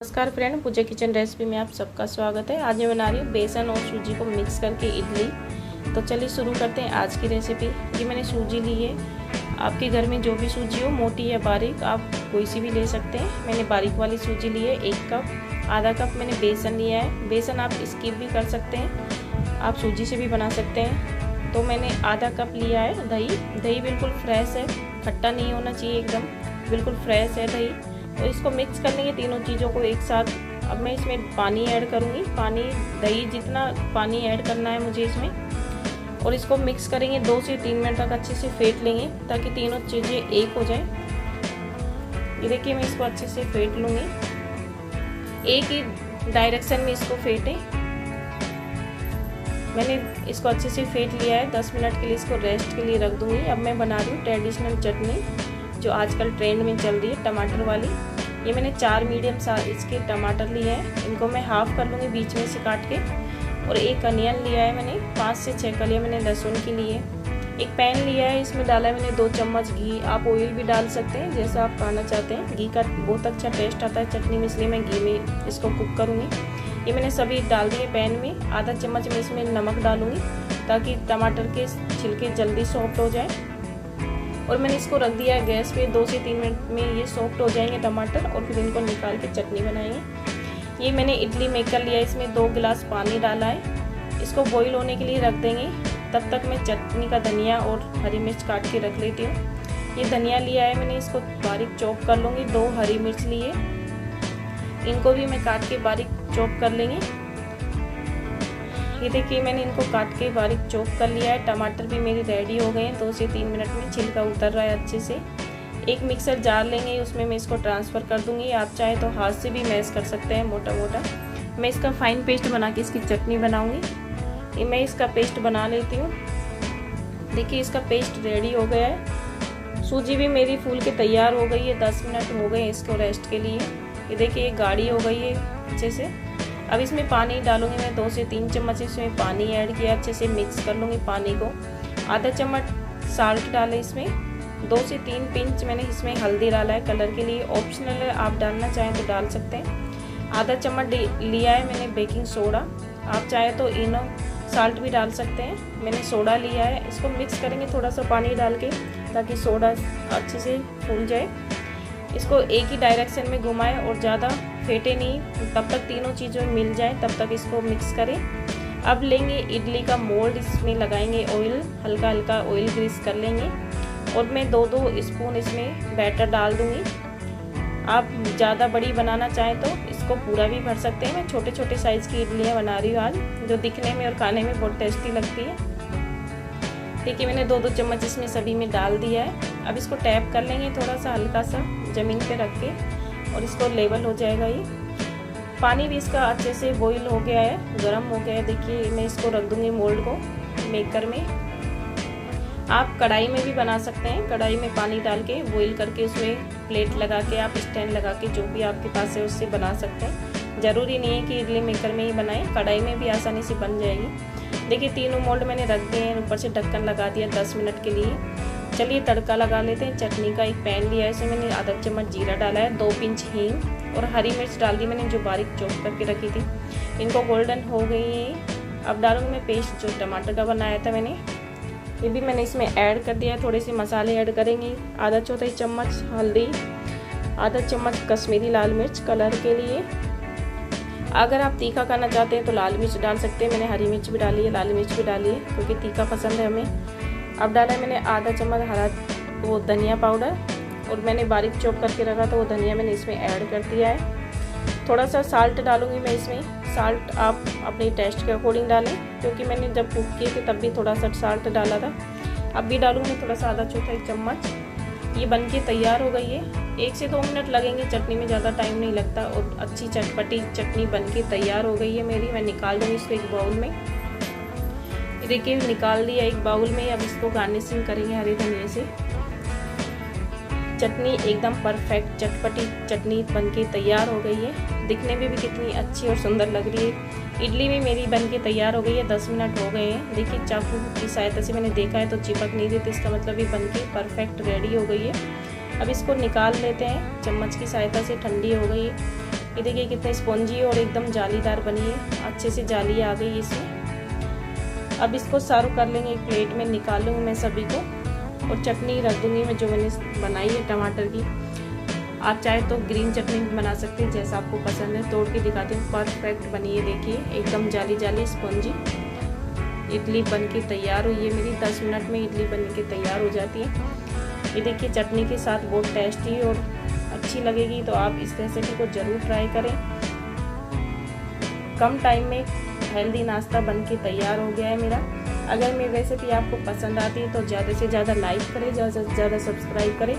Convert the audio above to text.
नमस्कार फ्रेंड, पूजा kitchen recipe में आप सबका स्वागत है। आज मैं बना रही हूँ बेसन और सूजी को मिक्स करके इडली। तो चलिए शुरू करते हैं आज की रेसिपी। ये मैंने सूजी ली है। आपके घर में जो भी सूजी हो, मोटी या बारीक, आप कोई सी भी ले सकते हैं। मैंने बारीक वाली सूजी ली है 1 कप। आधा कप मैंने बेसन लिया है। बेसन आप स्किप भी कर सकते हैं, आप सूजी से भी बना सकते हैं। तो मैंने आधा कप लिया है दही। दही बिल्कुल फ्रेश है, खट्टा नहीं होना चाहिए, एकदम बिल्कुल फ्रेश है दही। तो इसको मिक्स कर लेंगे तीनों चीज़ों को एक साथ। अब मैं इसमें पानी ऐड करूँगी। पानी, दही जितना पानी ऐड करना है मुझे इसमें, और इसको मिक्स करेंगे 2 से 3 मिनट तक अच्छे से फेंट लेंगे ताकि तीनों चीज़ें एक हो जाए। ये देखिए, मैं इसको अच्छे से फेंट लूँगी, एक ही डायरेक्शन में इसको फेंटें। मैंने इसको अच्छे से फेंट लिया है। 10 मिनट के लिए इसको रेस्ट के लिए रख दूँगी। अब मैं बना रही हूँ ट्रेडिशनल चटनी जो आजकल ट्रेंड में चल रही है, टमाटर वाली। ये मैंने 4 मीडियम साइज इसके टमाटर लिए हैं। इनको मैं हाफ कर लूँगी बीच में से काट के। और एक अनियन लिया है मैंने, 5 से 6 कलियाँ मैंने लहसुन की लिए। एक पैन लिया है, इसमें डाला है मैंने 2 चम्मच घी। आप ऑयल भी डाल सकते हैं जैसा आप खाना चाहते हैं। घी का बहुत अच्छा टेस्ट आता है चटनी में, इसलिए मैं घी में इसको कुक करूँगी। ये मैंने सभी डाल दिए पैन में। आधा चम्मच मैं इसमें नमक डालूँगी ताकि टमाटर के छिलके जल्दी सॉफ्ट हो जाए। और मैंने इसको रख दिया है गैस पे। 2 से 3 मिनट में ये सॉफ्ट हो जाएंगे टमाटर, और फिर इनको निकाल के चटनी बनाएंगे। ये मैंने इडली मेकर लिया है, इसमें 2 गिलास पानी डाला है। इसको बॉईल होने के लिए रख देंगे। तब तक मैं चटनी का धनिया और हरी मिर्च काट के रख लेती हूँ। ये धनिया लिया है मैंने, इसको बारीक चॉप कर लूँगी। 2 हरी मिर्च लिए, इनको भी मैं काट के बारीक चॉप कर लेंगे। ये देखिए, मैंने इनको काट के बारीक चॉप कर लिया है। टमाटर भी मेरी रेडी हो गए हैं। 2 से 3 मिनट में छिलका उतर रहा है अच्छे से। एक मिक्सर जार लेंगे, उसमें मैं इसको ट्रांसफ़र कर दूंगी। आप चाहे तो हाथ से भी मैश कर सकते हैं मोटा मोटा। मैं इसका फाइन पेस्ट बना के इसकी चटनी बनाऊंगी। मैं इसका पेस्ट बना लेती हूँ। देखिए, इसका पेस्ट रेडी हो गया है। सूजी भी मेरी फूल के तैयार हो गई है। 10 मिनट हो गए इसको रेस्ट के लिए। ये देखिए, ये गाढ़ी हो गई है अच्छे से। अब इसमें पानी डालूंगी मैं। 2 से 3 चम्मच इसमें पानी ऐड किया, अच्छे से मिक्स कर लूँगी पानी को। आधा चम्मच साल्ट डाले इसमें। 2 से 3 पिंच मैंने इसमें हल्दी डाला है, कलर के लिए, ऑप्शनल है, आप डालना चाहें तो डाल सकते हैं। आधा चम्मच लिया है मैंने बेकिंग सोडा। आप चाहे तो इनो साल्ट भी डाल सकते हैं। मैंने सोडा लिया है। इसको मिक्स करेंगे थोड़ा सा पानी डाल के ताकि सोडा अच्छे से फूल जाए। इसको एक ही डायरेक्शन में घुमाएं और ज़्यादा फेंटे नहीं, तब तक तीनों चीज़ें मिल जाए तब तक इसको मिक्स करें। अब लेंगे इडली का मोल्ड, इसमें लगाएंगे ऑयल, हल्का हल्का ऑयल ग्रीस कर लेंगे। और मैं 2-2 स्पून इसमें बैटर डाल दूंगी। आप ज़्यादा बड़ी बनाना चाहें तो इसको पूरा भी भर सकते हैं। मैं छोटे छोटे साइज़ की इडलियाँ बना रही हूँ आज, जो दिखने में और खाने में बहुत टेस्टी लगती है। देखिए, मैंने 2-2 चम्मच इसमें सभी में डाल दिया है। अब इसको टैप कर लेंगे थोड़ा सा हल्का सा ज़मीन पे रख के, और इसको लेवल हो जाएगा। ये पानी भी इसका अच्छे से बॉईल हो गया है, गर्म हो गया है। देखिए, मैं इसको रख दूंगी मोल्ड को मेकर में। आप कढ़ाई में भी बना सकते हैं। कढ़ाई में पानी डाल के बॉईल करके उसमें प्लेट लगा के, आप स्टैंड लगा के, जो भी आपके पास है उससे बना सकते हैं। ज़रूरी नहीं है कि इडली मेकर में ही बनाएं, कढ़ाई में भी आसानी से बन जाएगी। देखिए, तीनों मोल्ड मैंने रख दिए हैं, ऊपर से ढक्कन लगा दिया 10 मिनट के लिए। चलिए तड़का लगा लेते हैं चटनी का। एक पैन लिया है, इसमें मैंने आधा चम्मच जीरा डाला है, 2 पिंच हींग और हरी मिर्च डाल दी मैंने, जो बारीक चॉप करके रखी थी। इनको गोल्डन हो गई है। अब डालूंगी मैं पेस्ट जो टमाटर का बनाया था मैंने, ये भी मैंने इसमें ऐड कर दिया है। थोड़े से मसाले ऐड करेंगे। आधा चौथाई चम्मच हल्दी, आधा चम्मच कश्मीरी लाल मिर्च कलर के लिए। अगर आप तीखा खाना चाहते हैं तो लाल मिर्च डाल सकते हैं। मैंने हरी मिर्च भी डाली है, लाल मिर्च भी डाली है, क्योंकि तीखा पसंद है हमें। अब डाला है मैंने आधा चम्मच हरा वो धनिया पाउडर, और मैंने बारीक चॉप करके रखा था वो धनिया मैंने इसमें ऐड कर दिया है। थोड़ा सा साल्ट डालूंगी मैं इसमें। साल्ट आप अपने टेस्ट के अकॉर्डिंग डालें, क्योंकि मैंने जब कुक किए थे तब भी थोड़ा सा साल्ट डाला था। अब भी डालूंगी थोड़ा सा, आधा चौथाई चम्मच। ये बनके तैयार हो गई है। 1 से 2 मिनट लगेंगे, चटनी में ज़्यादा टाइम नहीं लगता, और अच्छी चटपटी चटनी बनके तैयार हो गई है मेरी। मैं निकाल दूँगी इसको एक बाउल में। देखिए, निकाल दिया एक बाउल में। अब इसको गार्निशिंग करेंगे हरे धनिया से। चटनी एकदम परफेक्ट चटपटी चटनी बनके तैयार हो गई है। दिखने में भी कितनी अच्छी और सुंदर लग रही है। इडली भी मेरी बनके तैयार हो गई है। 10 मिनट हो गए हैं। देखिए, चाकू की सहायता से मैंने देखा है तो चिपक नहीं रही थी, इसका मतलब ये बनके परफेक्ट रेडी हो गई है। अब इसको निकाल लेते हैं चम्मच की सहायता से। ठंडी हो गई है। ये देखिए कितने स्पॉन्जी और एकदम जालीदार बनी है, अच्छे से जाली आ गई इसमें। अब इसको सर्व कर लेंगे, एक प्लेट में निकाल लूँगी मैं सभी को और चटनी रख दूँगी मैं जो मैंने बनाई है टमाटर की। आप चाहे तो ग्रीन चटनी भी बना सकते हैं, जैसा आपको पसंद है। तोड़ के दिखाती हूँ, परफेक्ट बनी है, देखिए एकदम जाली जाली स्पॉन्जी। इडली बन के तैयार हुई है मेरी, 10 मिनट में इडली बन के तैयार हो जाती है। ये देखिए चटनी के साथ बहुत टेस्टी और अच्छी लगेगी, तो आप इस रेसिपी को ज़रूर ट्राई करें। कम टाइम में हेल्दी नाश्ता बन के तैयार हो गया है मेरा। अगर मेरी रेसिपी आपको पसंद आती है तो ज़्यादा से ज़्यादा लाइक करें, ज़्यादा से ज़्यादा सब्सक्राइब करें